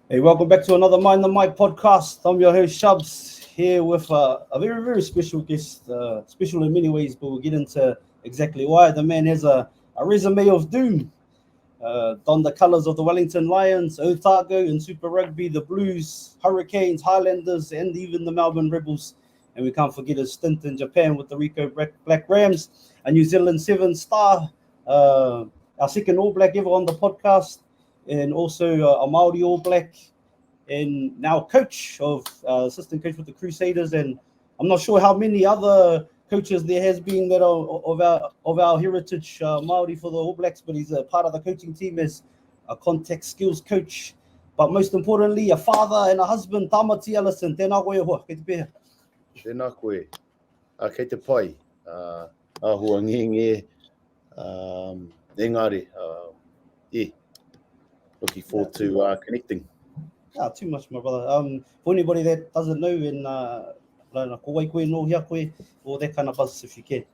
Hey, welcome back to another Mind the Mic podcast. I'm your host, Shubs, here with a very, very special guest. Special in many ways, but we'll get into exactly why. The man has a resume of doom. Donned the colours of the Wellington Lions, Otago, and Super Rugby, the Blues, Hurricanes, Highlanders, and even the Melbourne Rebels. And we can't forget his stint in Japan with the Rico Black Rams, a New Zealand Seven-star, our second All Black ever on the podcast, and also a Māori All Black, and now coach of assistant coach with the Crusaders. And I'm not sure how many other coaches there has been that are of our heritage Māori for the All Blacks, but he's a part of the coaching team as a contact skills coach. But most importantly, a father and a husband, Tamati Ellison. Tēnā koe hoa, kei te pēhea. Tēnā koe. Kei te pai. Ahua nge. Engari. Looking forward to connecting. Too much, my brother. For anybody that doesn't know, in ko wai koe no hia koe, or that kind of buzz, if you can.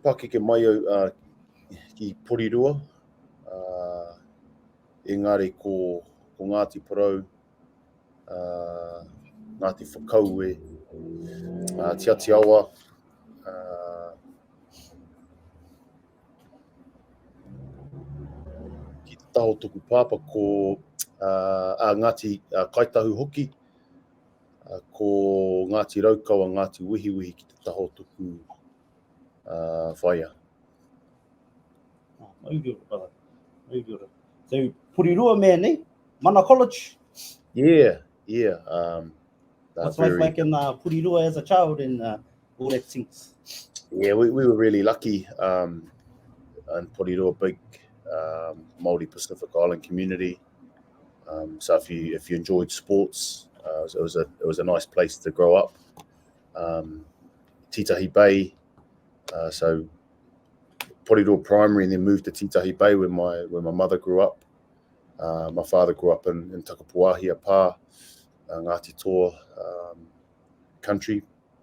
Pakeke mai au ki Porirua. Engari ko Ngāti Porou, Ngāti Whakaue, Te Atiawa, ki te taho tuku pāpa ko Ngāti Kaitahu hoki, ko Ngāti Raukawa, Ngāti Wihiwihi ki te taho tuku whaia. Very brother. Very good. So, Porirua man, eh? Mana College? Yeah. What's life like in Porirua as a child and all that things? Yeah, we were really lucky in Porirua, big Māori Pacific Island community. So if you enjoyed sports, it was a nice place to grow up. Titahi Bay, so Porirua Primary, and then moved to Titahi Bay where my mother grew up. My father grew up in Takapuahia Pā, Ngāti Toa country.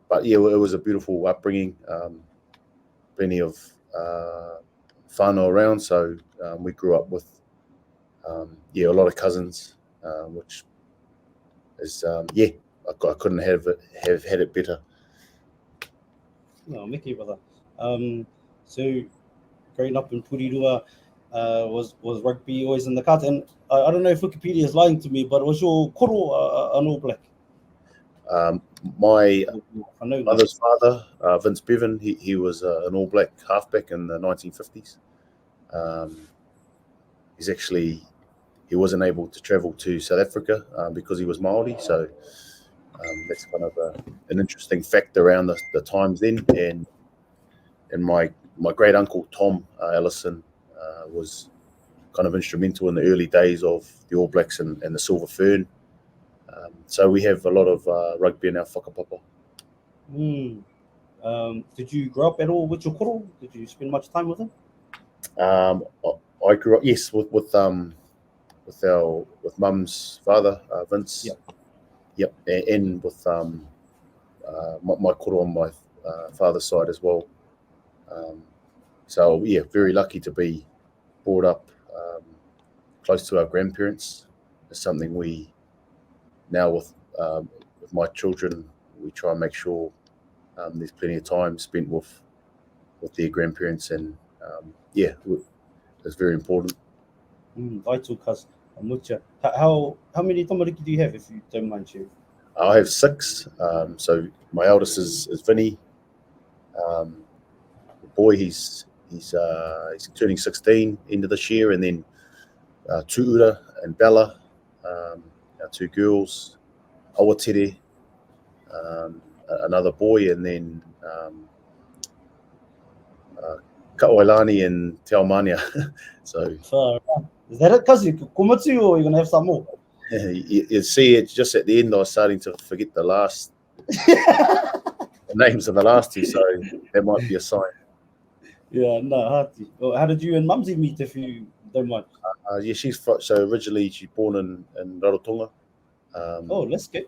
But yeah, it was a beautiful upbringing. Plenty of whānau around, so we grew up with a lot of cousins, which is I couldn't have had it better. No, Mickey, brother. So growing up in Porirua, was rugby always in the cards? And I don't know if Wikipedia is lying to me, but was your koro an All Black? My mother's father, Vince Bevan, he was an All Black halfback in the 1950s. He wasn't able to travel to South Africa because he was Māori, so that's kind of an interesting fact around the times then. And my great uncle Tom Ellison was kind of instrumental in the early days of the All Blacks and the Silver Fern. So we have a lot of rugby in our whakapapa. Did you grow up at all with your koro? Did you spend much time with him? I grew up, yes, with Mum's father, Vince. Yep, and with my koro on my father's side as well. So yeah, very lucky to be brought up close to our grandparents. It's something we now with my children, we try and make sure there's plenty of time spent with their grandparents, and it's very important. How many tamariki do you have, if you don't mind sharing? I have 6. So my eldest is Vinny. The boy, he's turning 16 end of this year, and then Tuura and Bella, our 2 girls, Awatere, another boy, and then Kaoilani and Te Aomania. So is that it, Kazi? Kumatsu, or you're going to have some more? You see, it's just at the end I was starting to forget the last the names of the last 2, so that might be a sign. Yeah, no, Hati. Well, how did you and Mumsy meet, if you don't mind? So originally she's born in Rarotonga. Let's go.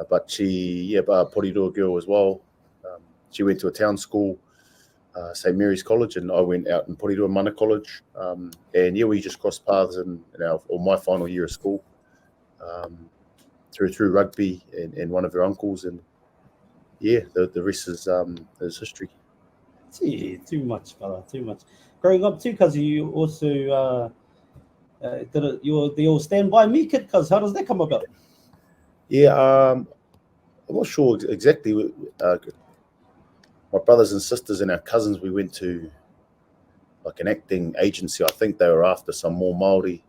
But she, a Porirua girl as well. She went to a town school St Mary's College, and I went out in Porirua Mana College. And yeah, we just crossed paths in my final year of school, through rugby and one of her uncles, and yeah, the rest is history. Gee, too much, brother, too much. Growing up too, cuz you also you're the old Stand By Me kid, cuz how does that come about? Yeah, I'm not sure exactly. My brothers and sisters and our cousins, we went to like an acting agency. I think they were after some more Māori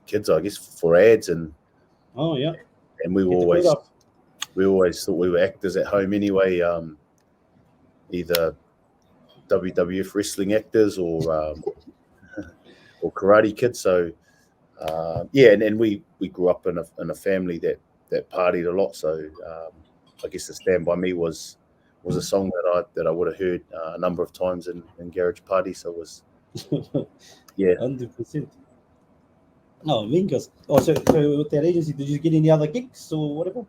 kids, I guess, for ads, and Oh yeah, we were always thought we were actors at home anyway. Either WWF wrestling actors or karate kids. So yeah, and we grew up in a family that partied a lot. So I guess the Stand By Me was a song that I would have heard a number of times in garage parties. So it was yeah, 100%. Oh, Mingus. Oh, so with that agency, did you get any other gigs or whatever?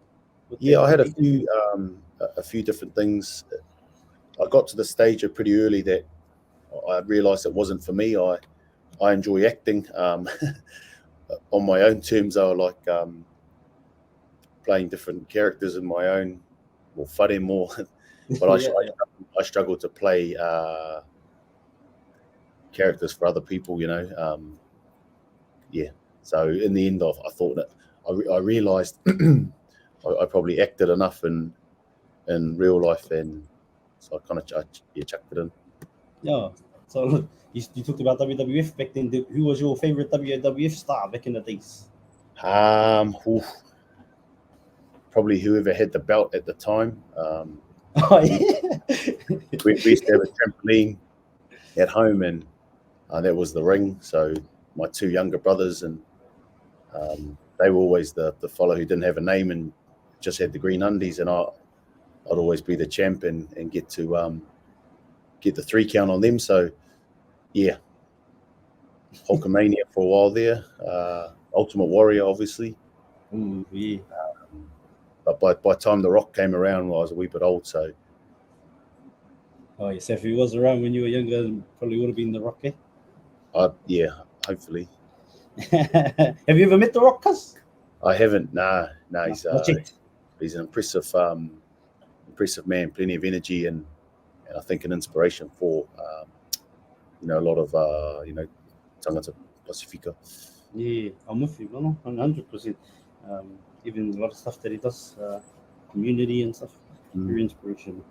Yeah, I had a few different things. I got to the stage pretty early that I realised it wasn't for me. I enjoy acting on my own terms. I like playing different characters in my own, or whare more. But I struggle to play characters for other people, yeah. So in the end, I thought that I realised I probably acted enough in real life, and so I kind of chucked it in. Yeah. So you talked about WWF back then. Who was your favorite WWF star back in the days? Probably whoever had the belt at the time. Oh, yeah. we used to have a trampoline at home, and that was the ring. So my two younger brothers, and they were always the fellow who didn't have a name and just had the green undies, and I'd always be the champ and get to get the 3 count on them. So yeah, Hulkamania for a while there, Ultimate Warrior obviously. Ooh, yeah. But by the time The Rock came around, I was a wee bit old. So Oh, yes. If he was around when you were younger, probably would have been The Rock, eh? yeah, hopefully. Have you ever met The Rock, cuz? I haven't. Nah. He's an impressive man, plenty of energy, and I think an inspiration for a lot of tangata Pacifica. Yeah, I'm with you, no, 100%. Even a lot of stuff that he does, community and stuff, very inspirational.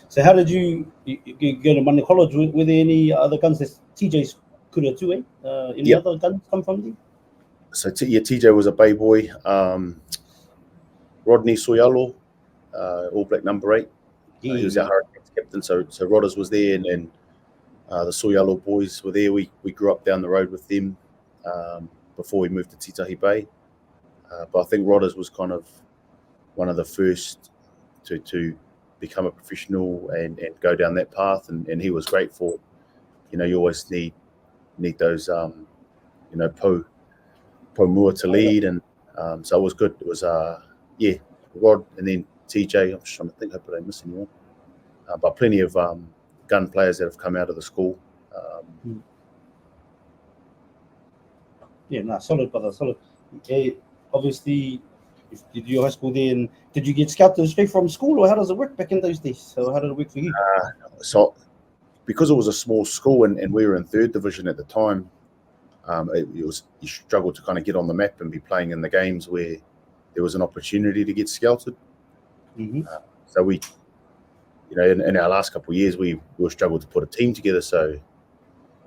So how did you go to Mana College? Were there any other guns that TJ's kura too, eh? Any other guns come from there? So TJ was a bay boy. Rodney Soyalo, All Black number 8. He was our Hurricanes captain. So Rodders was there, and the Soyalo boys were there. We grew up down the road with them before we moved to Titahi Bay. But I think Rodders was kind of one of the first to become a professional and go down that path, and he was great for, you always need those po mua to lead, and so it was good. It was Rod, and then TJ. I'm just trying to think, hope I don't miss anyone. But plenty of gun players that have come out of the school. Yeah, solid, brother, solid. Okay, obviously, if you did your high school there, and did you get scouted straight from school, or how does it work back in those days? So how did it work for you? So because it was a small school and we were in 3rd division at the time, you struggled to kind of get on the map and be playing in the games where there was an opportunity to get scouted. So we, in our last couple of years, we struggled to put a team together. So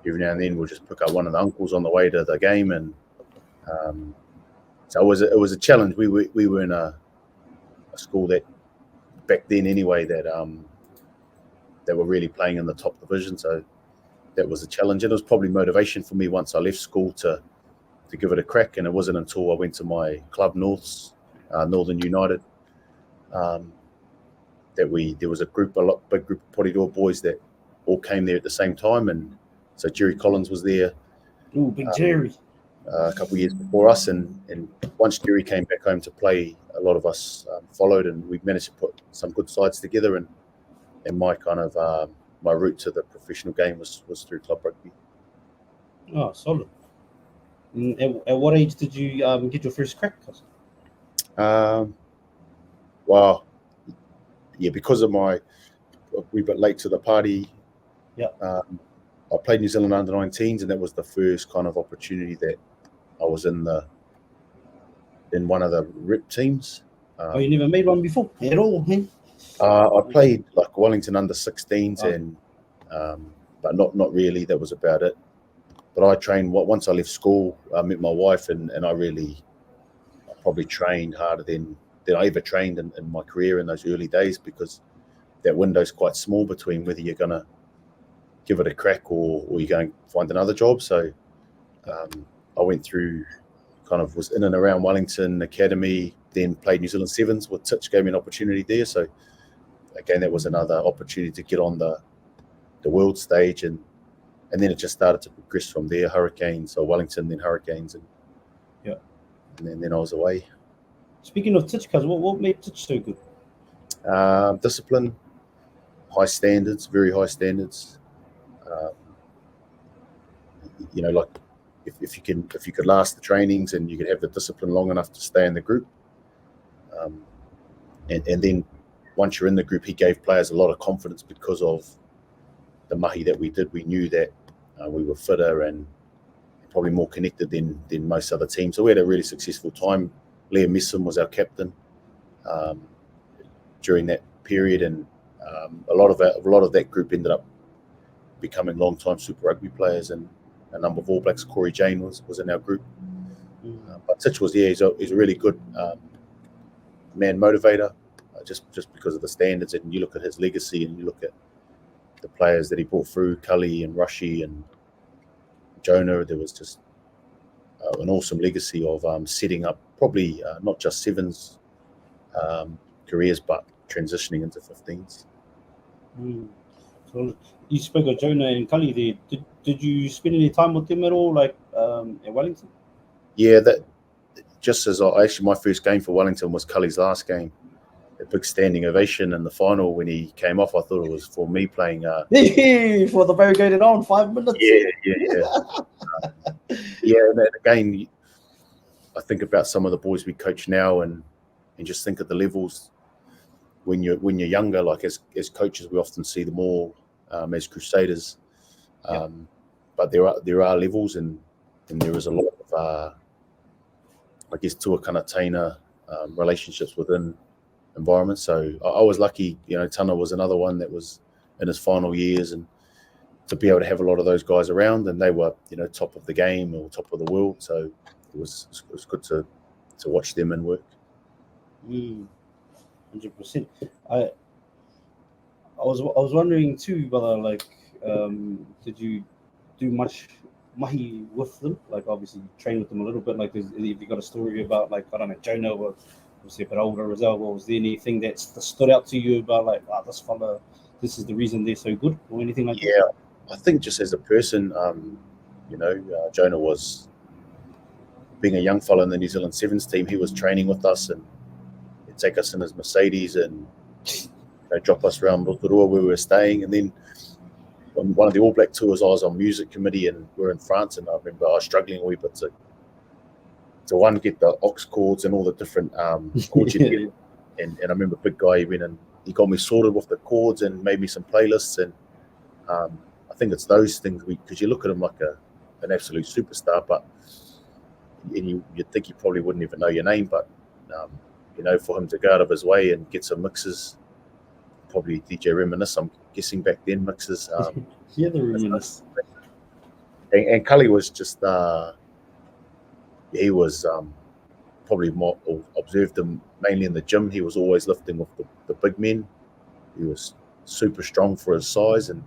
every now and then we'll just pick up one of the uncles on the way to the game, and so it was a challenge. We were in a school that back then anyway that were really playing in the top division. So that was a challenge, and it was probably motivation for me once I left school to give it a crack. And it wasn't until I went to my club Northern United, that there was a big group of Porirua boys that all came there at the same time, and so Jerry Collins was there. Ooh, big Jerry. A couple of years before us, and once Jerry came back home to play, a lot of us followed, and we managed to put some good sides together. And my kind of my route to the professional game was through club rugby. Oh, solid. At what age did you get your first crack? Well, yeah, because of a wee bit late to the party. Yeah. I played New Zealand under-19s, and that was the first kind of opportunity that I was in one of the rep teams. Oh, you never made one before at all, eh? I played like Wellington under-16s, Oh. and but not really. That was about it. But I trained. Once I left school, I met my wife, and I probably trained harder than I ever trained in my career in those early days, because that window's quite small between whether you're going to give it a crack or you're going to find another job. So I went through, was in and around Wellington Academy, then played New Zealand Sevens with Titch, gave me an opportunity there. So again, that was another opportunity to get on the world stage, and then it just started to progress from there. Hurricanes, or Wellington, then Hurricanes, and then I was away. Speaking of Titch, cuz what made Titch so good? Discipline, high standards, very high standards. Like if you could last the trainings and you could have the discipline long enough to stay in the group, and then once you're in the group, he gave players a lot of confidence because of the mahi that we did. We knew that we were fitter and probably more connected than most other teams. So we had a really successful time. Liam Messon was our captain during that period, and a lot of that group ended up becoming long-time Super Rugby players, and a number of All Blacks. Corey Jane was in our group. But Titch was, he's a really good man motivator, just because of the standards. And you look at his legacy, and you look at the players that he brought through, Cully and Rushy and Jonah. There was just an awesome legacy of setting up probably not just sevens careers, but transitioning into 15s. So you spoke of Jonah and Cully there. Did you spend any time with them at all, like at Wellington? Yeah, that just as actually my first game for Wellington was Cully's last game. A big standing ovation in the final when he came off. I thought it was for me playing. For the variegated on 5 minutes. Yeah. And again, I think about some of the boys we coach now, and just think of the levels when you're younger. Like as coaches, we often see them all as crusaders, but there are levels, and there is a lot of I guess tua kanataina relationships within environments. So I was lucky, Tana was another one that was in his final years, and to be able to have a lot of those guys around, and they were top of the game or top of the world. So it was good to watch them and work. 100%. I was wondering too, brother, like did you do much mahi with them? Like obviously you train with them a little bit. Like if you got a story about, like, I don't know, Jonah, or obviously a bit older as well, was there anything that stood out to you about, like, this fella, this is the reason they're so good, or anything like that? Yeah, I think just as a person, Jonah was, being a young fella in the New Zealand Sevens team, he was training with us, and he'd take us in his Mercedes and drop us around Porirua where we were staying. And then on one of the All Black tours, I was on music committee, and we were in France, and I remember I was struggling a wee bit to get the aux chords and all the different chords you get. And I remember big guy, he went and he got me sorted with the chords and made me some playlists. And I think it's those things, because you look at him like an absolute superstar, but you'd think he probably wouldn't even know your name, but for him to go out of his way and get some mixes, probably DJ Reminisce, I'm guessing back then, mixes. The Reminisce. And Cully was just, he was probably more, observed him mainly in the gym. He was always lifting with the big men. He was super strong for his size, and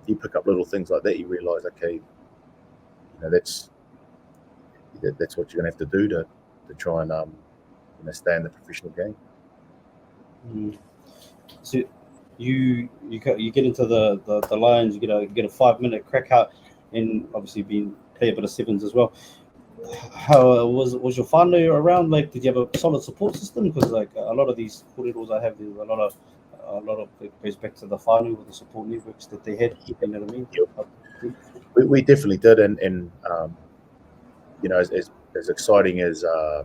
you pick up little things like that, you realise, okay, that's what you're going to have to do to try and stay in the professional game. So you get into the Lions, you get a 5-minute crack out, and obviously play a bit of sevens as well. How was your family around? Like, did you have a solid support system? Because like a lot of these Poriruas I have, there's a lot of a lot of it goes back to the whānau with the support networks that they had. You know what I mean? We definitely did, and you know, as exciting as my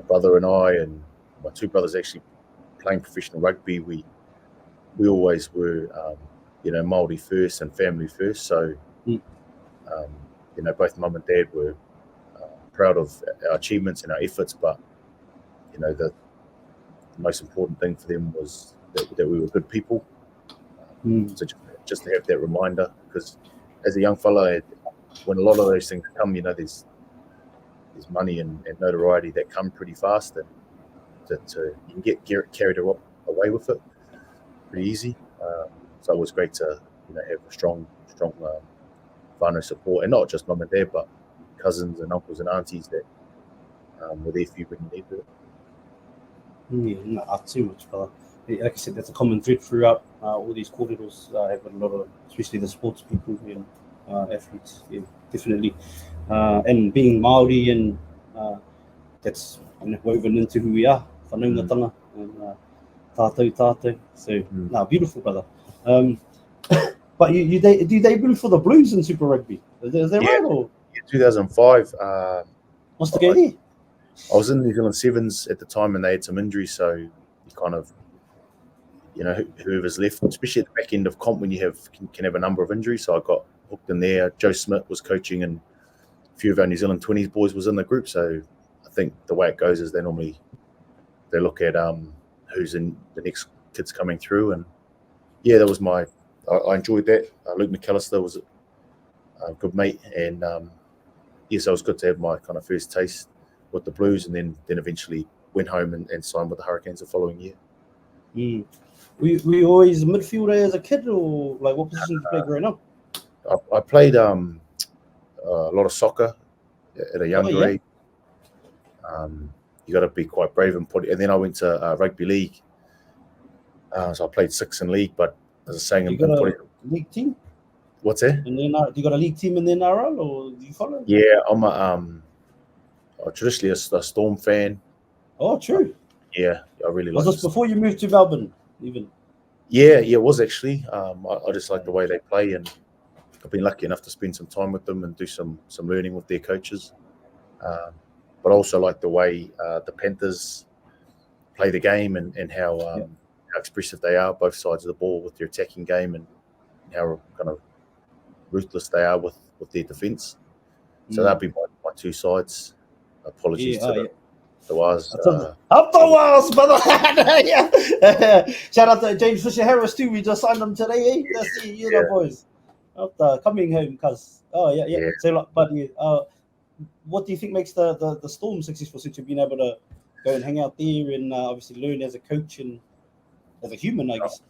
brother and I and my two brothers actually playing professional rugby, we always were, you know, Māori first and family first. So, you know, both mum and dad were proud of our achievements and our efforts, but you know, the most important thing for them was that we were good people. So just to have that reminder, because as a young fella, when a lot of those things come, you know, there's money and notoriety that come pretty fast, and you can get carried away with it pretty easy. So it was great to, you know, have a strong whānau support, and not just mum and dad, but cousins and uncles and aunties that were there for you when you needed it. Yeah, not too much, brother. Like I said, that's a common thread throughout all these corridors. Have a lot of, especially the sports people and athletes. Yeah, definitely. And being Māori, and that's, you know, woven into who we are. Whanaungatanga and tātou. So, beautiful, brother. But do you debut for the Blues in Super Rugby? Is that right? Or? Yeah, 2005. What's the go there? I was in New Zealand Sevens at the time, and they had some injuries, so you kind of, you know, whoever's left, especially at the back end of comp when you can have a number of injuries. So I got hooked in there. Joe Smith was coaching, and a few of our New Zealand 20s boys was in the group. So I think the way it goes is they look at who's in the next kids coming through, and yeah, that was I enjoyed that. Luke McAllister was a good mate, and yes, it was good to have my kind of first taste with the Blues, and then eventually went home and signed with the Hurricanes the following year. Were you always a midfielder as a kid, or like what position did you play growing up? I played a lot of soccer at a younger age. You got to be quite brave and then I went to rugby league. So I played 6 in league, but as I was saying, you got a league team? What's that? And then you got a league team in the NRL, or do you follow? Yeah, I'm traditionally a Storm fan. Oh, true. Yeah, I really like. Was this before you moved to Melbourne, even? Yeah, it was actually. I just like the way they play, and I've been lucky enough to spend some time with them and do some learning with their coaches. But I also like the way the Panthers play the game, and how expressive they are, both sides of the ball, with their attacking game, and how kind of ruthless they are with their defence. So that'd be my two sides. Apologies to the Waz. Up the Waz, brother. Shout out to James Fisher Harris too. We just signed him today. That's the boys. Up the coming home, cuz. Yeah. So, but what do you think makes the Storm successful, since you've been able to go and hang out there and obviously learn as a coach and as a human, I guess?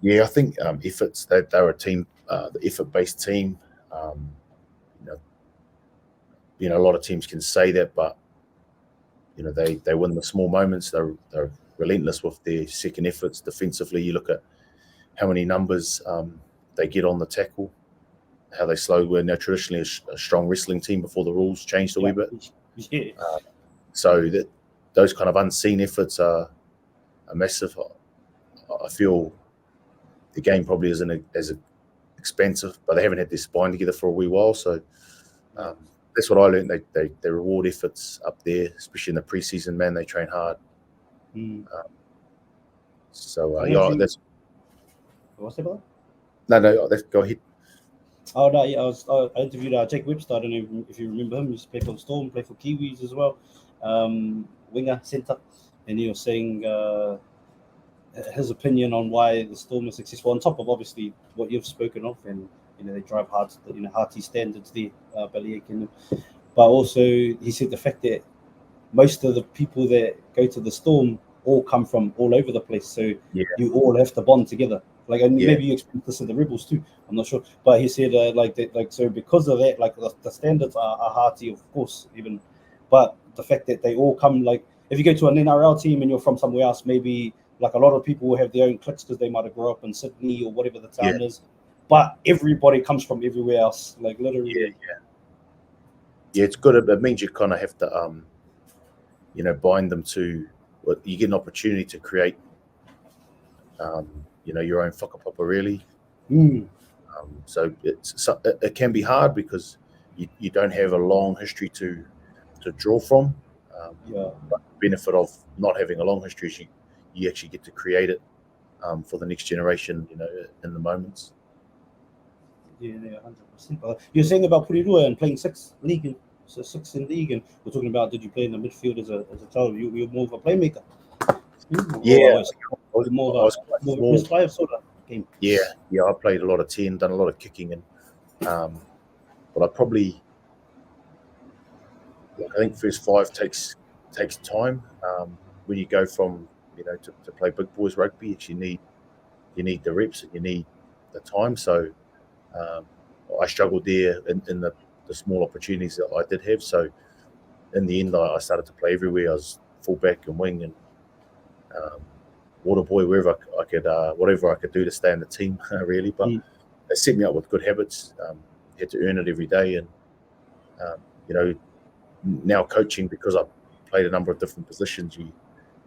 Yeah, I think efforts. They're a team, the effort-based team. You know, a lot of teams can say that, but you know, they win the small moments. They're relentless with their second efforts. Defensively, you look at how many numbers they get on the tackle, how they slow. We're now traditionally a strong wrestling team before the rules changed a wee bit. Yeah. So that those kind of unseen efforts are massive. I feel the game probably isn't as expensive, but they haven't had their spine together for a wee while. So that's what I learned. They reward efforts up there, especially in the preseason. Man, they train hard. That's. What's that about? No, go ahead. Oh no, yeah, I interviewed Jake Webster. I don't know if you remember him. He used to play for the Storm, play for Kiwis as well. Winger, centre, and he was saying his opinion on why the Storm is successful, on top of obviously what you've spoken of, and you know, they drive hard, hearty standards there, Baliakin. But also he said the fact that most of the people that go to the Storm all come from all over the place, so you all have to bond together. Like, and maybe you explained this to the Rebels too, I'm not sure, but he said so because of that, like the standards are hearty, of course, even, but the fact that they all come, like if you go to an NRL team and you're from somewhere else, maybe like a lot of people will have their own cliques because they might have grown up in Sydney or whatever the town is, but everybody comes from everywhere else, like literally. Yeah, it's good. It means you kind of have to bind them to, you get an opportunity to create your own whakapapa really. Mm. So it can be hard because you don't have a long history to draw from. But the benefit of not having a long history is you actually get to create it for the next generation, in the moments. Yeah, 100%. You're saying about Porirua and playing six in league, and we're talking about, did you play in the midfield as a child? You're more of a playmaker. Yeah, More of a five sort of game. Yeah, I played a lot of 10, done a lot of kicking, and but I think first five takes time. When you go from to play big boys rugby, you need the reps and you need the time. So I struggled there in the small opportunities that I did have. So in the end, I started to play everywhere. I was fullback and wing and water boy, wherever I could, whatever I could do to stay in the team, really. But it set me up with good habits. Had to earn it every day, and now coaching, because I played a number of different positions, you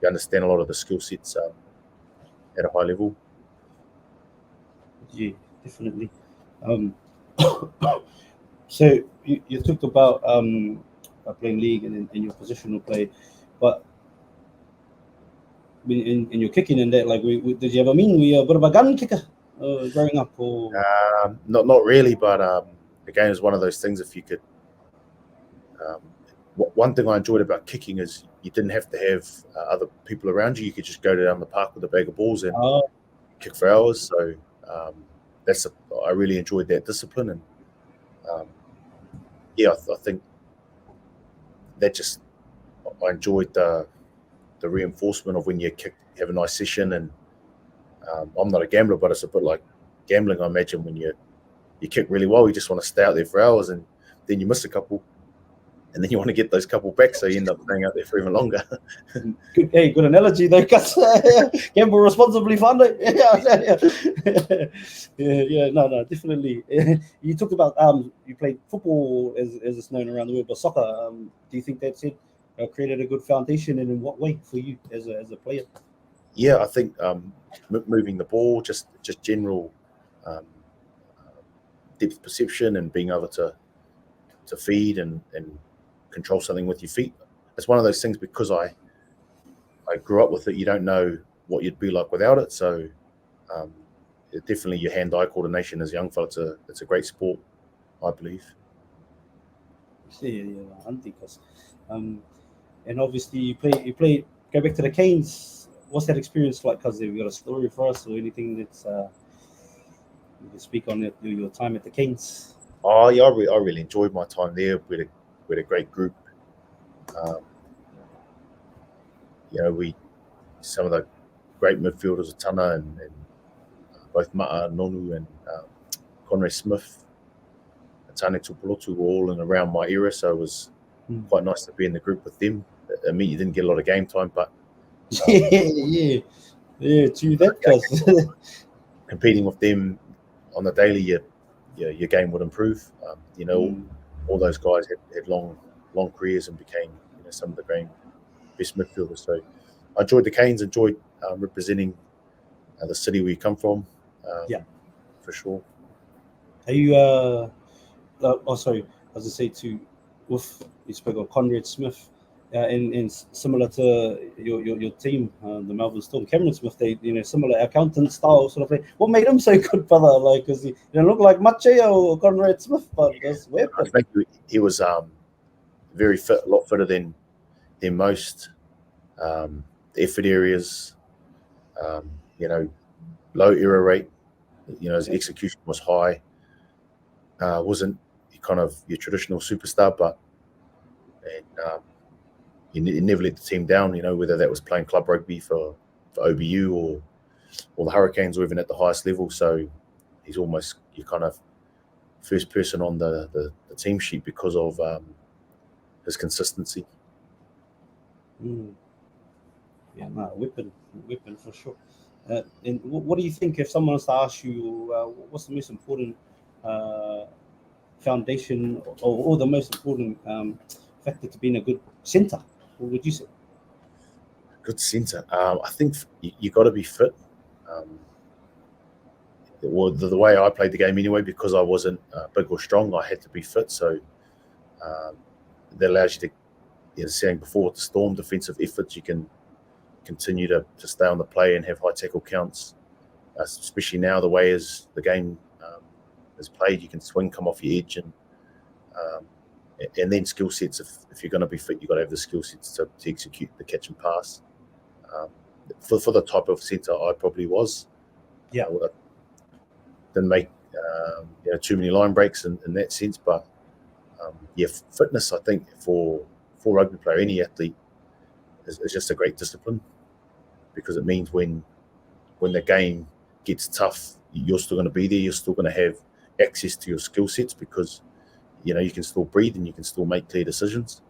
understand a lot of the skill sets at a high level. Yeah, definitely. So you talked about playing league and your positional play, but in your kicking and that, like, did you ever were you a bit of a gun kicker growing up? Or not really, but again, it's one of those things. If you could, one thing I enjoyed about kicking is you didn't have to have other people around you. You could just go down the park with a bag of balls and kick for hours. So I really enjoyed that discipline, and I think that I enjoyed the reinforcement of when you have a nice session. And I'm not a gambler, but it's a bit like gambling. I imagine when you kick really well, you just want to stay out there for hours, and then you miss a couple, and then you want to get those couple back, so you end up staying out there for even longer. Good analogy though, Gus. Gamble responsibly, fun. No, definitely. You talked about you played football as it's known around the world, but soccer. Do you think that's it? Created a good foundation, and in what way for you as a player? Yeah, I think moving the ball, just general depth perception, and being able to feed and control something with your feet. It's one of those things, because I grew up with it. You don't know what you'd be like without it. So definitely your hand-eye coordination as a young fella, it's a great sport, I believe. Yeah, Antikas. And obviously you play. Go back to the Canes. What's that experience like? Because have you got a story for us, or anything that's you can speak on your time at the Canes? Oh yeah, I really enjoyed my time there. We had a great group. Some of the great midfielders, Tana and both Ma'a Nonu and Conrad Smith, Tane Tupolotu, were all in around my era, so it was quite nice to be in the group with them. I mean, you didn't get a lot of game time, but yeah, true that. Competing with them on the daily, your game would improve. All those guys had long careers and became some of the great best midfielders. So I enjoyed the Canes, enjoyed representing the city where you come from. For sure. Are you sorry, as I say to you spoke of Conrad Smith, in similar to your team, the Melbourne Storm, Cameron Smith, they similar accountant style sort of thing. What made him so good, brother? Like, because he didn't look like Mache or Conrad Smith, but that's weird. I think he was very fit, a lot fitter than most. The effort areas, low error rate. His execution was high. Wasn't kind of your traditional superstar, but he never let the team down. Whether that was playing club rugby for OBU or the Hurricanes, or even at the highest level. So he's almost your kind of first person on the team sheet because of his consistency. Yeah, no, whipping for sure. And what do you think, if someone was to ask you, what's the most important foundation or the most important factor to being a good centre? What would you say? Good centre. I think you got to be fit. Well, the way I played the game anyway, because I wasn't big or strong, I had to be fit. So that allows you to, saying before, with the Storm defensive efforts, you can continue to stay on the play and have high tackle counts, especially now the way as the game is played, you can swing, come off your edge, and then skill sets. If you're going to be fit, you've got to have the skill sets to execute the catch and pass. For the type of centre I probably was, didn't make too many line breaks in that sense. But fitness, I think for rugby player, any athlete, is just a great discipline, because it means when the game gets tough, you're still going to be there. You're still going to have access to your skill sets, because you can still breathe and you can still make clear decisions.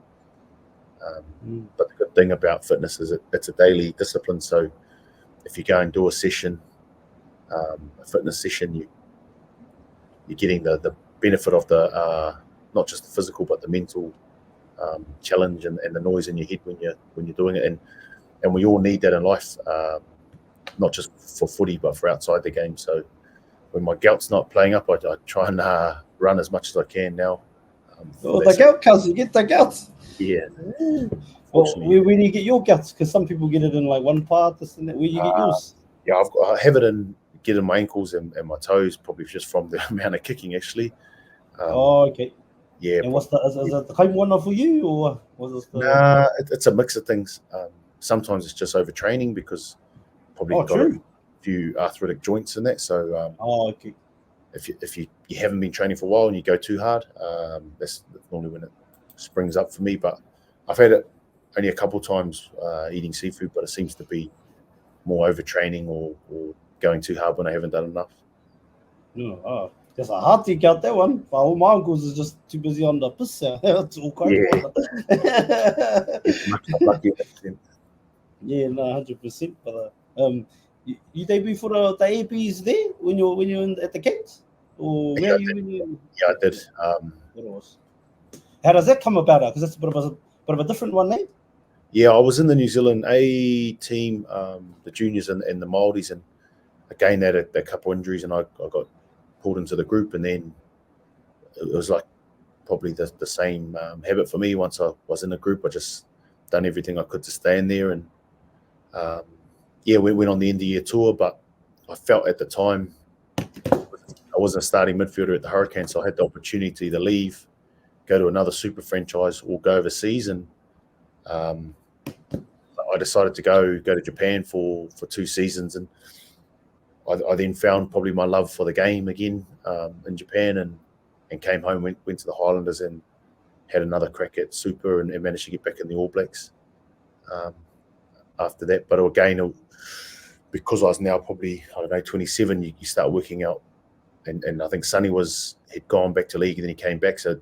But the good thing about fitness is it's a daily discipline. So if you go and do a session, a fitness session, you're getting the benefit of the not just the physical but the mental challenge and the noise in your head when you're doing it. And we all need that in life, not just for footy but for outside the game. So when my gout's not playing up, I try and run as much as I can now. The gout counts. You get the gout. Yeah. Well, where do you get your guts? Because some people get it in like one part, this and that. Where you get yours? Yeah, I have it in my ankles and my toes, probably just from the amount of kicking, actually. Okay. Yeah. And is it the home one for you, or was it? Nah, it's a mix of things. Sometimes it's just overtraining, because probably got a few arthritic joints in that. So okay. If you haven't been training for a while and you go too hard, that's normally when it springs up for me. But I've had it only a couple of times eating seafood, but it seems to be more overtraining or going too hard when I haven't done enough. No, there's a hard thing out that one. But all my uncles is just too busy on the piss. It's all quite Yeah, no, 100%. But you debut for the APs there when you're at the Canes, or where are you? Yeah, I did. How does that come about? Because that's a bit of a different one, eh? Yeah, I was in the New Zealand A team, the juniors and the Māoris, and again they had a couple of injuries, and I got pulled into the group, and then it was like probably the same habit for me. Once I was in the group, I just done everything I could to stay in there, and we went on the end of year tour. But I felt at the time I wasn't a starting midfielder at the Hurricanes, so I had the opportunity to either leave, go to another super franchise, or go overseas. And I decided to go to Japan for 2 seasons, and I then found probably my love for the game again in Japan, and came home, went to the Highlanders, and had another crack at Super, and managed to get back in the All Blacks after that. But again, because I was now probably 27, you start working out, and I think Sonny had gone back to league, and then he came back, so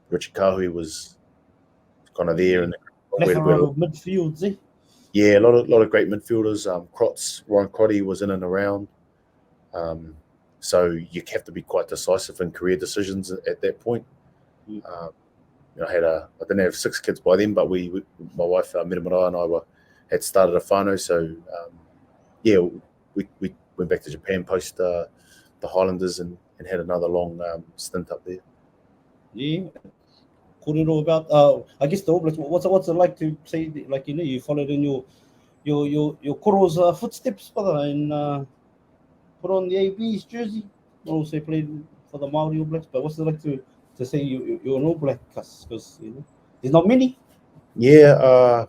Richard Kahui was kind of there, and midfields, eh? Yeah, a lot of great midfielders. Ryan Crotty was in and around. So you have to be quite decisive in career decisions at that point. I didn't have 6 kids by then, but my wife Miramara and I had started a whānau. So we went back to Japan post the Highlanders and had another long stint up there. Yeah. Porirua about I guess the All Blacks. What's it like to say, like, you followed in your koro's footsteps, brother, and put on the AB's jersey. Also played for the Māori All Blacks. But what's it like to say you're an All Black? Because there's not many. Yeah,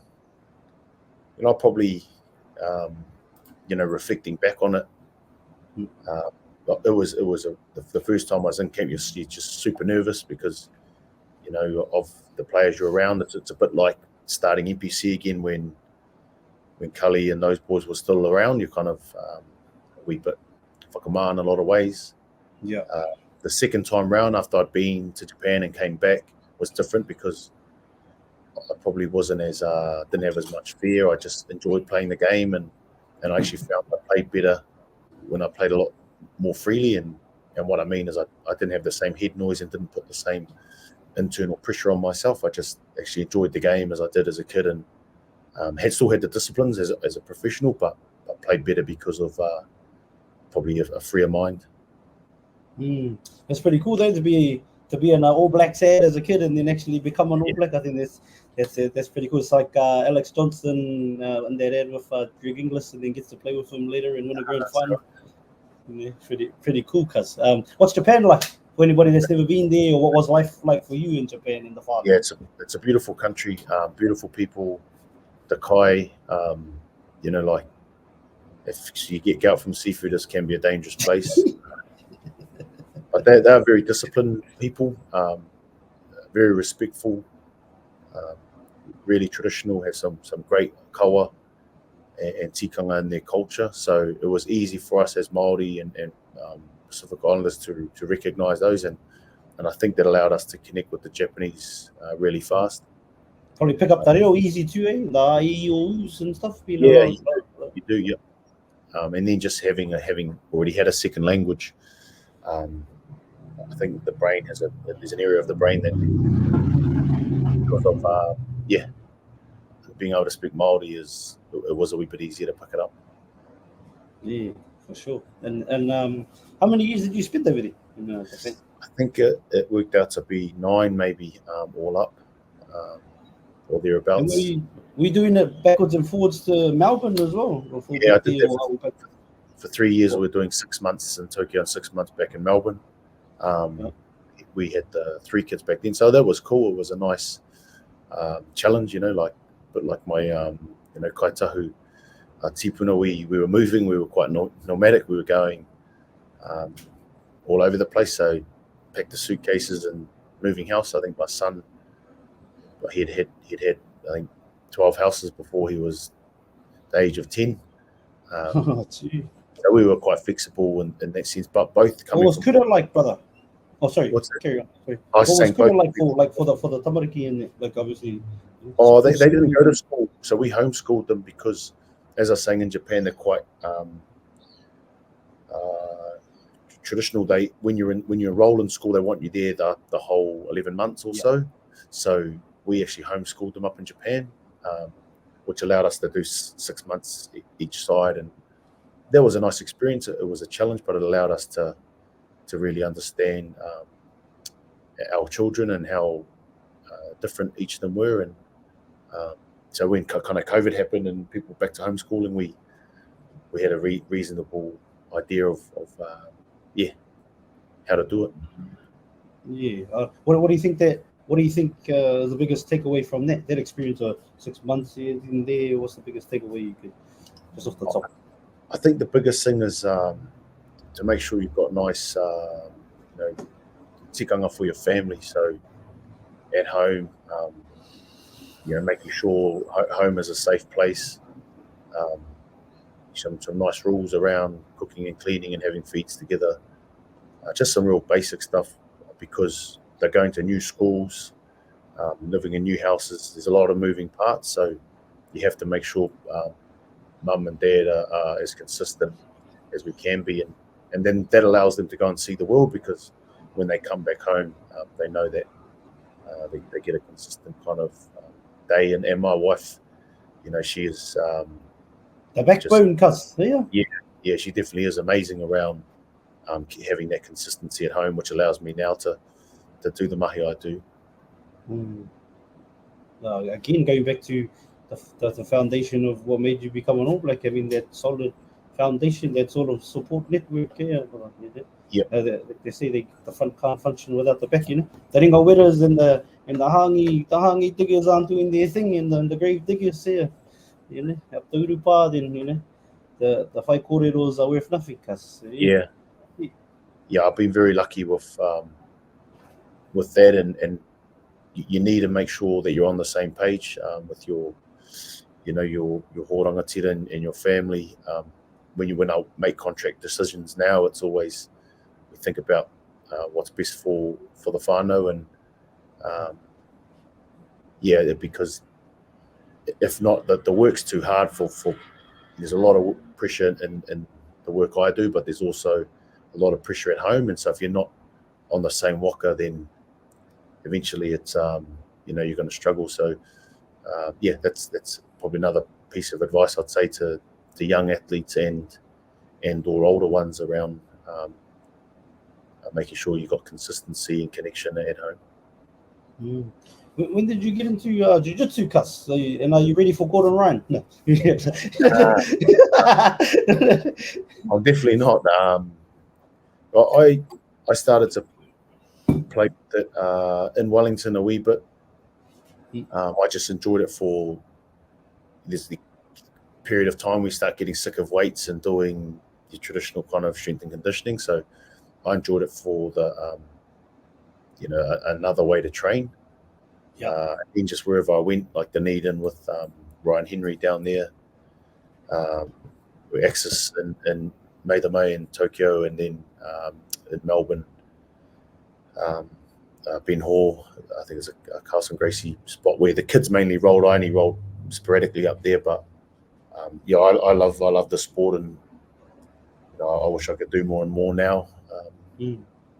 I probably reflecting back on it. It was the first time I was in camp. You're just super nervous because of the players you're around. It's a bit like starting NPC again when Cully and those boys were still around. You're kind of a wee bit whakamā in a lot of ways. Yeah. The second time round, after I'd been to Japan and came back, was different because I probably wasn't didn't have as much fear. I just enjoyed playing the game, and I actually found I played better when I played a lot more freely. And what I mean is I didn't have the same head noise and didn't put the same internal pressure on myself. I just actually enjoyed the game as I did as a kid, and still had the disciplines as a professional, but played better because of probably a freer mind. That's pretty cool though, to be an All Black side as a kid and then actually become an All Black. I think that's pretty cool. It's like Alex Johnson and their dad with Greg Inglis, and then gets to play with him later and win a grand final. Yeah, pretty cool. Cuz what's Japan like for anybody that's never been there, or what was life like for you in Japan in the farm? Yeah, it's a beautiful country, beautiful people. The Kai, like if you get out from seafood, this can be a dangerous place. But they are very disciplined people, very respectful, really traditional, have some great kawa and tikanga in their culture. So it was easy for us as Māori and Pacific Islanders to recognise those, and I think that allowed us to connect with the Japanese really fast. Probably pick up the reo easy too, eh? The IEOs and stuff. Yeah, you do, yeah. And then just having already had a second language, I think the brain there's an area of the brain that, because of being able to speak Māori, it was a wee bit easier to pick it up. Yeah, for sure. And how many years did you spend over there in Japan? I think it worked out to be 9, maybe all up, or thereabouts. And were you doing it backwards and forwards to Melbourne as well? Yeah, I did that for 3 years. We were doing 6 months in Tokyo and 6 months back in Melbourne. We had 3 kids back then, so that was cool. It was a nice challenge, like my kaitahu tipuna. We were moving. We were quite nomadic. We were going all over the place. So packed the suitcases and moving house. I think my son, he'd had I think 12 houses before he was the age of 10. So we were quite flexible in that sense. But both coming. What was Kura like, brother? Oh, sorry. Carry on. Sorry. What was Kura like for the tamariki, and like obviously? Oh, they didn't go to school, so we homeschooled them because, as I was saying, in Japan they're quite traditional. When you enroll in school, they want you there the whole 11 months or so. So we actually homeschooled them up in Japan, which allowed us to do 6 months each side, and that was a nice experience. It was a challenge, but it allowed us to really understand our children and how different each of them were. And so when kind of COVID happened and people back to homeschooling, we had a reasonable idea of how to do it. Yeah. What do you think is the biggest takeaway from that experience of 6 months in there? What's the biggest takeaway you could, just off the top? I think the biggest thing is to make sure you've got nice tikanga for your family. So at home, making sure home is a safe place. Some nice rules around cooking and cleaning and having feeds together. Just some real basic stuff, because they're going to new schools, living in new houses. There's a lot of moving parts, so you have to make sure mum and dad are as consistent as we can be, and then that allows them to go and see the world, because when they come back home, they know that they get a consistent kind of day. And my wife, she is the backbone, cuz. Yeah, she definitely is amazing around having that consistency at home, which allows me now to do the mahi I do. Again, going back to the foundation of what made you become an All Black, having that solid foundation, that sort of support network. They say the front can't function without the back. The ringa weras and the hangi diggers aren't doing their thing, and the grave diggers here, up the urupa, then the whai kōreros are worth nothing. Yeah, I've been very lucky with that, and you need to make sure that you're on the same page with your horangatira and your family. When I make contract decisions now, it's always we think about what's best for the whānau, and because if not, the work's too hard for there's a lot of pressure in the work I do, but there's also a lot of pressure at home, and so if you're not on the same waka, then eventually it's you're going to struggle. So that's probably another piece of advice I'd say to young athletes and and or older ones around making sure you got consistency and connection at home. When did you get into jiu-jitsu, Cuss? And are you ready for Gordon Ryan? No. I'm definitely not. I started to play in Wellington a wee bit. I just enjoyed it for the period of time we start getting sick of weights and doing the traditional kind of strength and conditioning. So I enjoyed it for the another way to train. And just wherever I went, like Dunedin with Ryan Henry down there, Axis in Maidamai in Tokyo, and then in Melbourne, Ben Hall, I think it's a Carson Gracie spot where the kids mainly rolled. I only rolled sporadically up there, but I love the sport, and I wish I could do more and more now.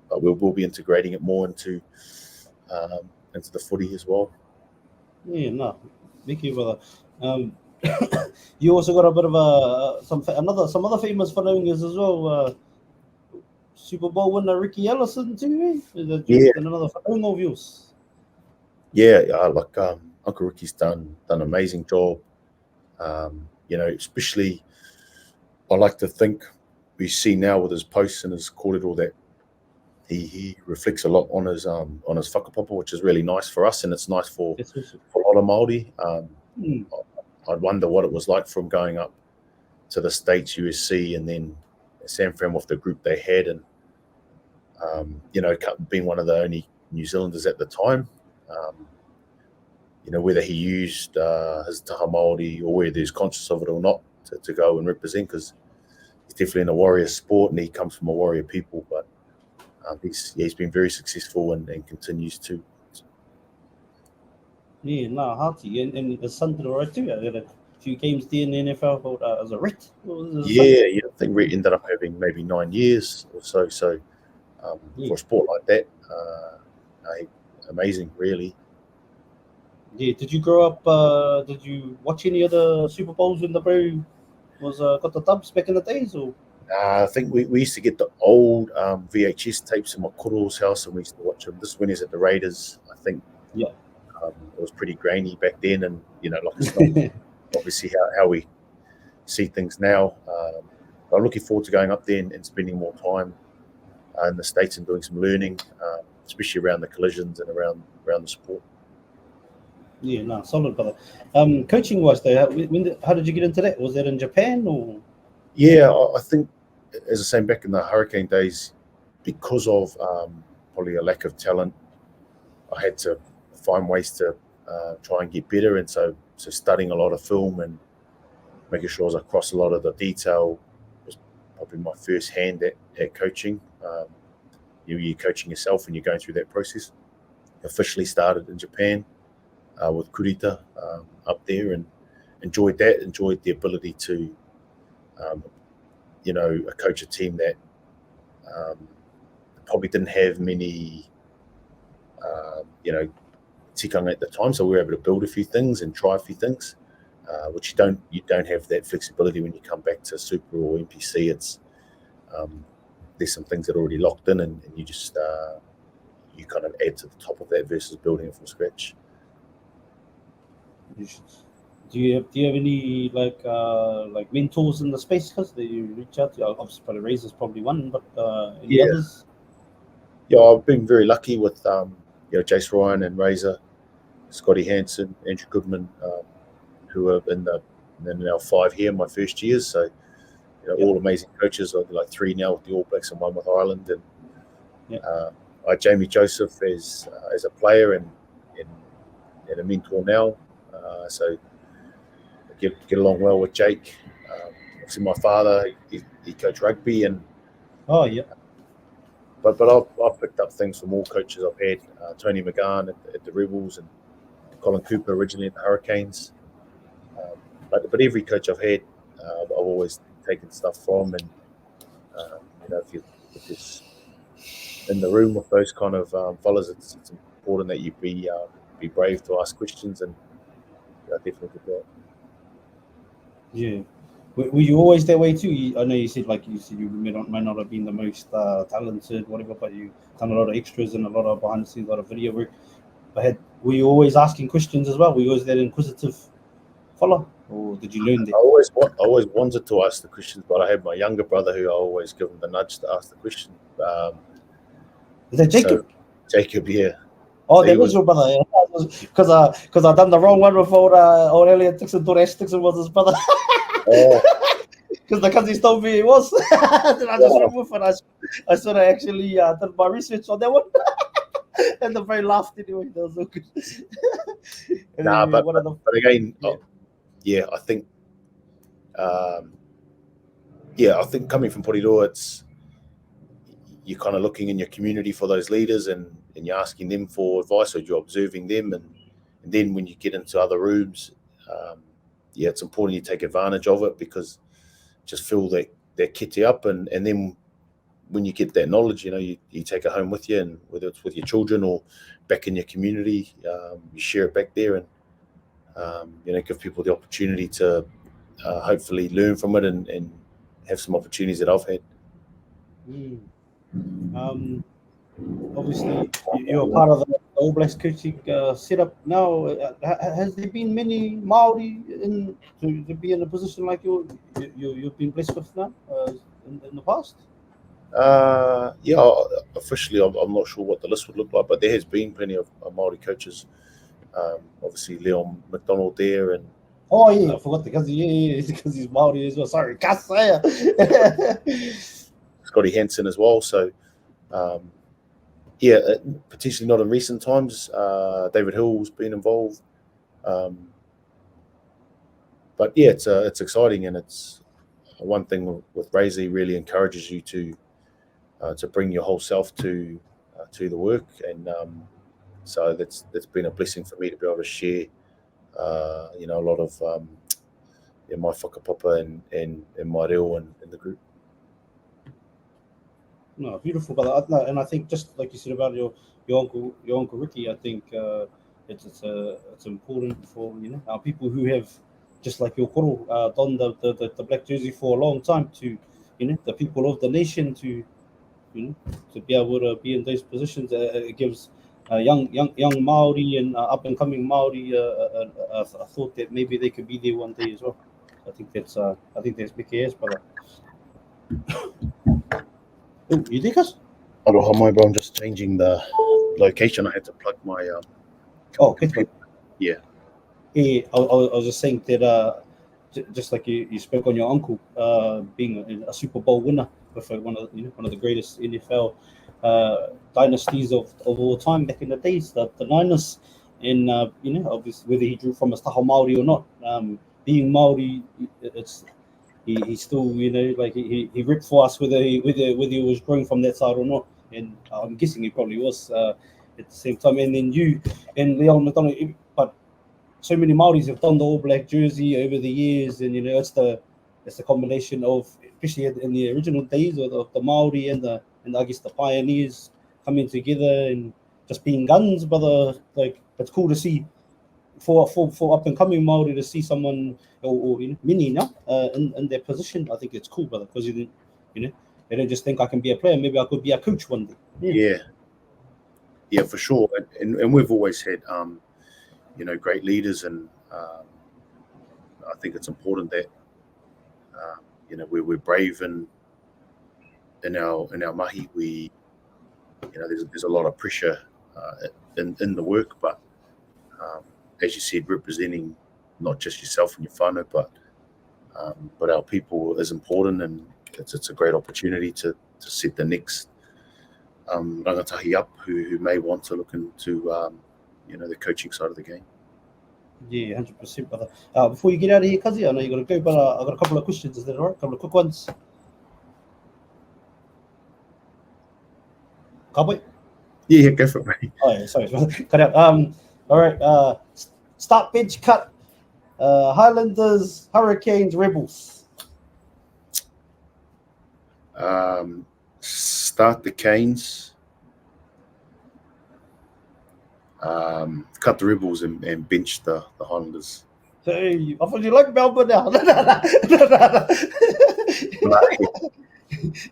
But we'll be integrating it more into the footy as well. Yeah, no, thank you, brother. You also got a bit of some other famous followers as well. Super Bowl winner Ricky Ellison too. Another following of yours. Yeah, like Uncle Ricky's done an amazing job. Especially I like to think we see now with his posts and his kōrero that he reflects a lot on his whakapapa, which is really nice for us, and it's nice for a lot of Māori. I'd wonder what it was like from going up to the States, USC, and then San Fran with the group they had, and being one of the only New Zealanders at the time. Whether he used his taha Māori or whether he's conscious of it or not to go and represent, because he's definitely in a warrior sport and he comes from a warrior people, but he's been very successful and continues to. Yeah, no, hearty, and his son did all right too. I got a few games there in the NFL as a Ret. I think Ret ended up having maybe 9 years or so. So for a sport like that, amazing, really. Yeah, did you grow up? Did you watch any of the Super Bowls when the bro was got the dubs back in the days? Or I think we used to get the old VHS tapes in my koro's house, and we used to watch them. This when he's at the Raiders, I think. Yeah. It was pretty grainy back then, and like it's not obviously how we see things now. I'm looking forward to going up there and spending more time in the States and doing some learning, especially around the collisions and around the sport. Yeah, no, solid, brother. Coaching wise, though, how did you get into that? Was that in Japan or? Yeah, I think, as I say, back in the Hurricane days, because of probably a lack of talent, I had to find ways to try and get better, and so studying a lot of film and making sure I was across a lot of the detail was probably my first hand at coaching. You're coaching yourself and you're going through that process. Officially started in Japan with Kurita up there, and enjoyed the ability to coach a team that probably didn't have many tikanga at the time, so we were able to build a few things and try a few things, which you don't have that flexibility when you come back to Super or NPC. It's there's some things that are already locked in, and you just you kind of add to the top of that versus building it from scratch. Do you have any like mentors in the space that you reach out to? Obviously, probably Razor's probably one, but any others? Yeah, I've been very lucky with Jace Ryan and Razor, Scotty Hansen, Andrew Goodman, who are in now 5 here in my first years. So all amazing coaches. I've like 3 now with the All Blacks and 1 with Ireland, and I Jamie Joseph as a player and a mentor now. So I get along well with Jake. Obviously, my father he coached rugby, and but I've picked up things from all coaches I've had. Tony McGahn at the Rebels, and Colin Cooper originally at the Hurricanes. But every coach I've had, I've always taken stuff from, and if you're in the room with those kind of fellas, it's important that you be brave to ask questions, and I definitely did that. Yeah, Were you always that way too? I know you said you may not have been the most talented, whatever, but you done a lot of extras and a lot of behind the scenes, a lot of video work. But were you always asking questions as well? Were you always that inquisitive fella, or did you learn that? I always wanted to ask the questions, but I had my younger brother who I always give him the nudge to ask the question. Is that Jacob? So, Jacob, yeah. Oh, So that was your brother. Because I done the wrong one with old Elliot Dixon. Thought Ash Dixon was his brother. Oh. Because the cousins told me it was. Then I just went with it. I sort of actually did my research on that one. And the very laughed anyway. That was so good. Nah, but again, yeah. I think coming from Porirua, it's you're kind of looking in your community for those leaders and you're asking them for advice, or you're observing them, and then when you get into other rooms, it's important you take advantage of it, because just feel that they kit you up, and then when you get that knowledge, you take it home with you, and whether it's with your children or back in your community, you share it back there, and give people the opportunity to hopefully learn from it and have some opportunities that I've had. Obviously, you're part of the All Blacks coaching setup now. Has there been many Māori to be in a position like you've been blessed with now in the past? Officially, I'm not sure what the list would look like, but there has been plenty of Māori coaches. Obviously, Leon McDonald there, and oh yeah, I forgot because he's Māori as well. Sorry, Kasaya. Scotty Hansen as well. So, potentially not in recent times. David Hill's been involved, but yeah, it's exciting, and it's one thing with Razor really encourages you to bring your whole self to the work, and so that's been a blessing for me to be able to share, a lot of my whakapapa and my reo in the group. No, beautiful, brother. And I think just like you said about your uncle Ricky, I think it's important for our people who have, just like your koro, donned the black jersey for a long time, to the people of the nation to to be able to be in those positions. It gives young Māori and up and coming Māori a thought that maybe they could be there one day as well. I think that's big ass, brother. Oh, you think us? Aloha, my bro. I'm just changing the location. I had to plug my computer. Yeah. I was just saying that just like you spoke on your uncle being a Super Bowl winner with one of the greatest NFL dynasties of all time back in the days, the Niners, and obviously whether he drew from a taha Māori or not, being Māori, it's he still he ripped for us whether he was growing from that side or not, and I'm guessing he probably was at the same time. And then you and Leon McDonald, but so many Māoris have done the All Black jersey over the years, and it's the combination of, especially in the original days of the Māori and I guess the pioneers coming together and just being guns. But it's cool to see for up and coming Māori to see someone or many now in their position. I think it's cool, brother, because they don't just think I can be a player. Maybe I could be a coach one day. Yeah, for sure. And we've always had great leaders, and I think it's important that we're brave in our mahi. We there's a lot of pressure in the work, but as you said, representing not just yourself and your whānau, but our people is important, and it's a great opportunity to set the next rangatahi up who may want to look into the coaching side of the game. Yeah, 100%, brother. Before you get out of here, Kazi, I know you got to go, but I've got a couple of questions. Is that all right? A couple of quick ones. Cowboy? Yeah, go for it, mate. Oh, yeah, sorry. Cut out. All right. Start, bench, cut. Highlanders, Hurricanes, Rebels. Start the Canes. Cut the Rebels and bench the Highlanders. So I thought you like Melbourne now.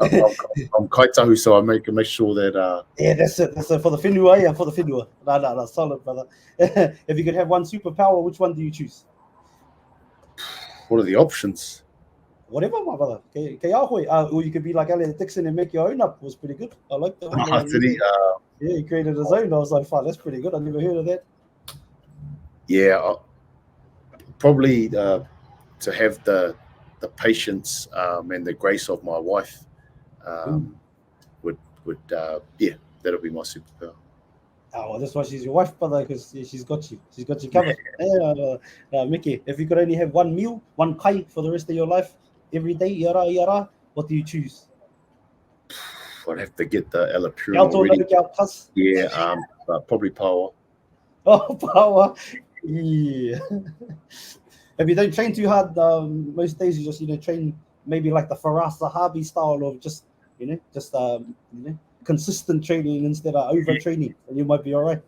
I'm kaitahu, so I make sure that. Yeah, that's it. That's it for the whenua. Yeah, for the whenua. No, solid, brother. If you could have one superpower, which one do you choose? What are the options? Whatever, my brother. Or you could be like Elliot Dixon and make your own up. It was pretty good. I like that one. Yeah, he created his own. I was like, fine, that's pretty good. I never heard of that. Yeah, probably to have the patience and the grace of my wife would yeah, that'll be my superpower. Oh, well, that's why she's your wife, brother, because she's got you. She's got you covered. Yeah, Mickey, if you could only have one meal, one kai for the rest of your life, every day, yara, what do you choose? I'd have to get the Elapura already. Yeah, probably power. Oh, power. Yeah. If you don't train too hard, most days you just train maybe like the Faraz Zahabi style of just consistent training instead of overtraining, and you might be all right.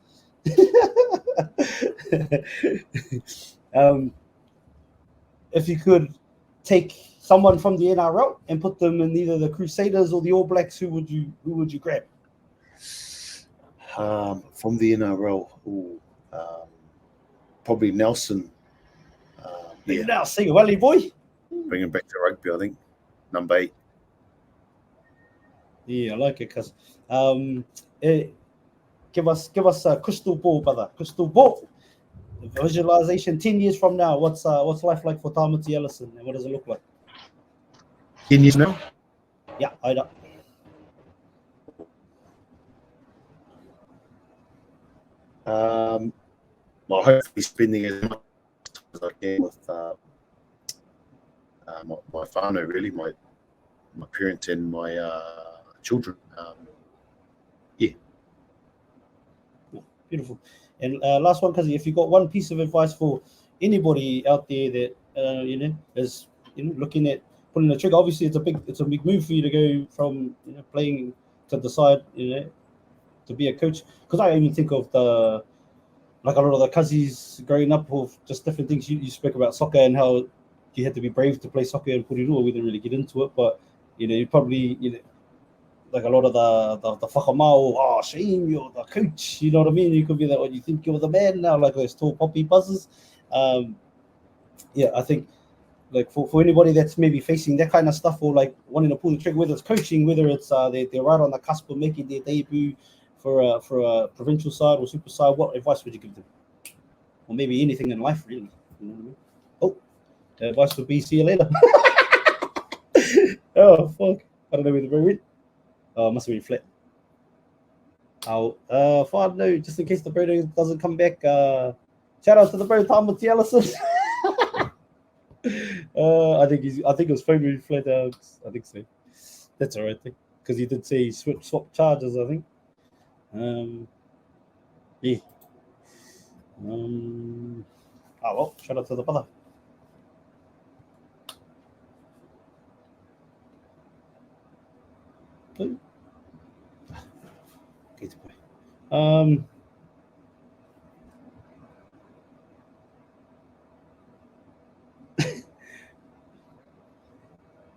If you could take someone from the NRL and put them in either the Crusaders or the All Blacks, who would you grab? From the NRL, probably Nelson. Yeah. Now, sing a welly boy. Bring him back to rugby, I think. Number 8. Yeah, I like it because give us a crystal ball, brother. Crystal ball. Visualization 10 years from now. What's life like for Tamati Ellison, and what does it look like? 10 years now? Yeah, I know. Well, hopefully spending as much as I can with my whānau, really, my parents and my children. Yeah. Beautiful. And last one, because if you got one piece of advice for anybody out there that is looking at pulling the trigger, obviously it's a big move for you to go from playing to decide to be a coach. Because I even think of a lot of the cousins growing up with just different things. You spoke about soccer and how you had to be brave to play soccer in Porirua. We didn't really get into it, but you probably like a lot of the whakamau, shame, you're the coach, you know what I mean? You could be that, you think you're the man now, like those tall poppy buzzers. I think like for anybody that's maybe facing that kind of stuff or like wanting to pull the trigger, whether it's coaching, whether it's they're right on the cusp of making their debut for a provincial side or super side, what advice would you give them? Or maybe anything in life, really. You know what I mean? Oh, the advice would be see you later. Oh, fuck. I don't know where the bro went. Oh, must have been flat. Far no, just in case the bro doesn't come back. Shout out to the bro Tamati Ellison. I think his phone really flat out. I think so. That's all right, because he did say he swap charges, I think. Yeah. Well, shout out to the brother.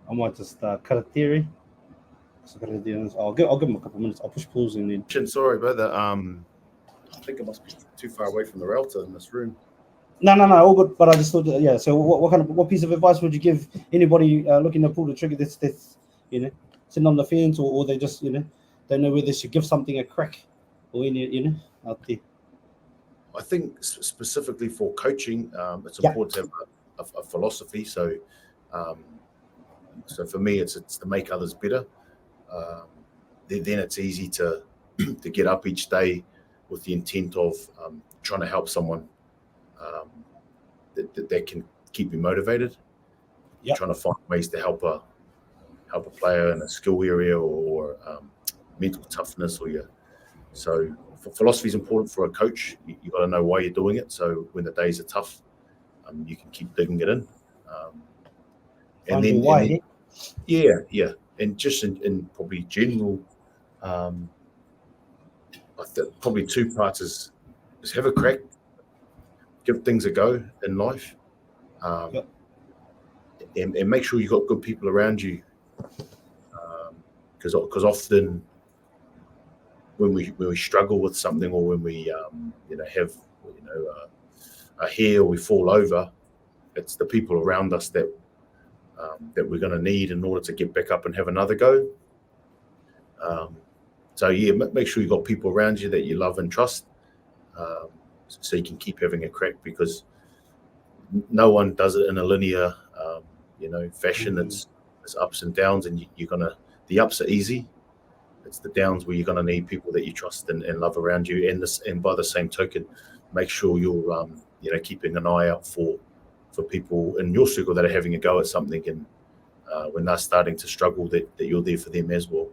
I might just cut a theory. I'll give him a couple of minutes. I'll push pause and then. Sorry, brother. I think it must be too far away from the router in this room. No, all good. But I just thought, yeah. So, what piece of advice would you give anybody looking to pull the trigger? That's sitting on the fence, or they just don't know whether they should give something a crack, or out there. I think specifically for coaching, it's important to have a philosophy. So, for me, it's to make others better. Then it's easy to get up each day with the intent of trying to help someone that can keep you motivated. You're trying to find ways to help a player in a skill area or mental toughness So philosophy is important for a coach. You got to know why you're doing it. So when the days are tough, you can keep digging it in. And then, and just in probably general, probably 2 parts is have a crack, give things a go in life, Yep. And make sure you've got good people around you, because often when we struggle with something, or when we have a hair, or we fall over, it's the people around us that we're going to need in order to get back up and have another go. So yeah, make sure you've got people around you that you love and trust, so you can keep having a crack, because no one does it in a linear fashion. It's ups and downs, and the ups are easy. It's the downs where you're going to need people that you trust and love around you. And by the same token, make sure you're keeping an eye out for people in your circle that are having a go at something, and when they're starting to struggle, that you're there for them as well.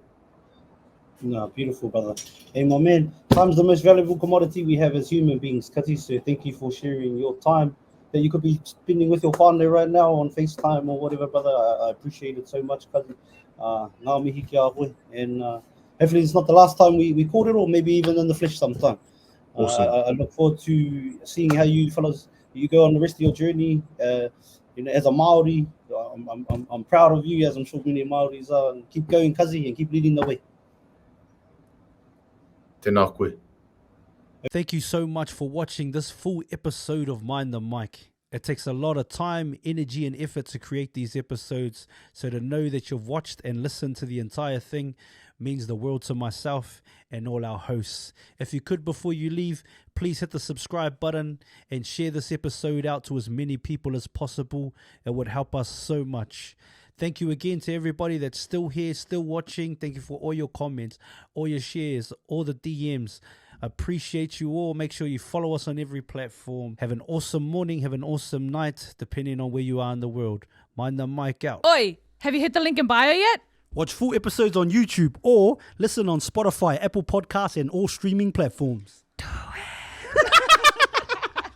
No, beautiful, brother. Hey, my man, time's the most valuable commodity we have as human beings, Kati. So thank you for sharing your time that you could be spending with your family right now on FaceTime or whatever, brother. I appreciate it so much, Kati. Ngā mihi ki a koe. And hopefully it's not the last time we caught it, or maybe even in the flesh sometime. Awesome. I look forward to seeing how you fellas, you go on the rest of your journey. As a Māori, I'm proud of you, as I'm sure many Māoris are. And keep going, Kazi, and keep leading the way. Tēnā koe. Thank you so much for watching this full episode of Mind the Mic. It takes a lot of time, energy, and effort to create these episodes. So to know that you've watched and listened to the entire thing means the world to myself and all our hosts. If you could, before you leave, please hit the subscribe button and share this episode out to as many people as possible. It would help us so much. Thank you again to everybody that's still here, still watching. Thank you for all your comments, all your shares, all the DMs. Appreciate you all. Make sure you follow us on every platform. Have an awesome morning. Have an awesome night, depending on where you are in the world. Mind the mic out. Oi, have you hit the link in bio yet? Watch full episodes on YouTube or listen on Spotify, Apple Podcasts, and all streaming platforms.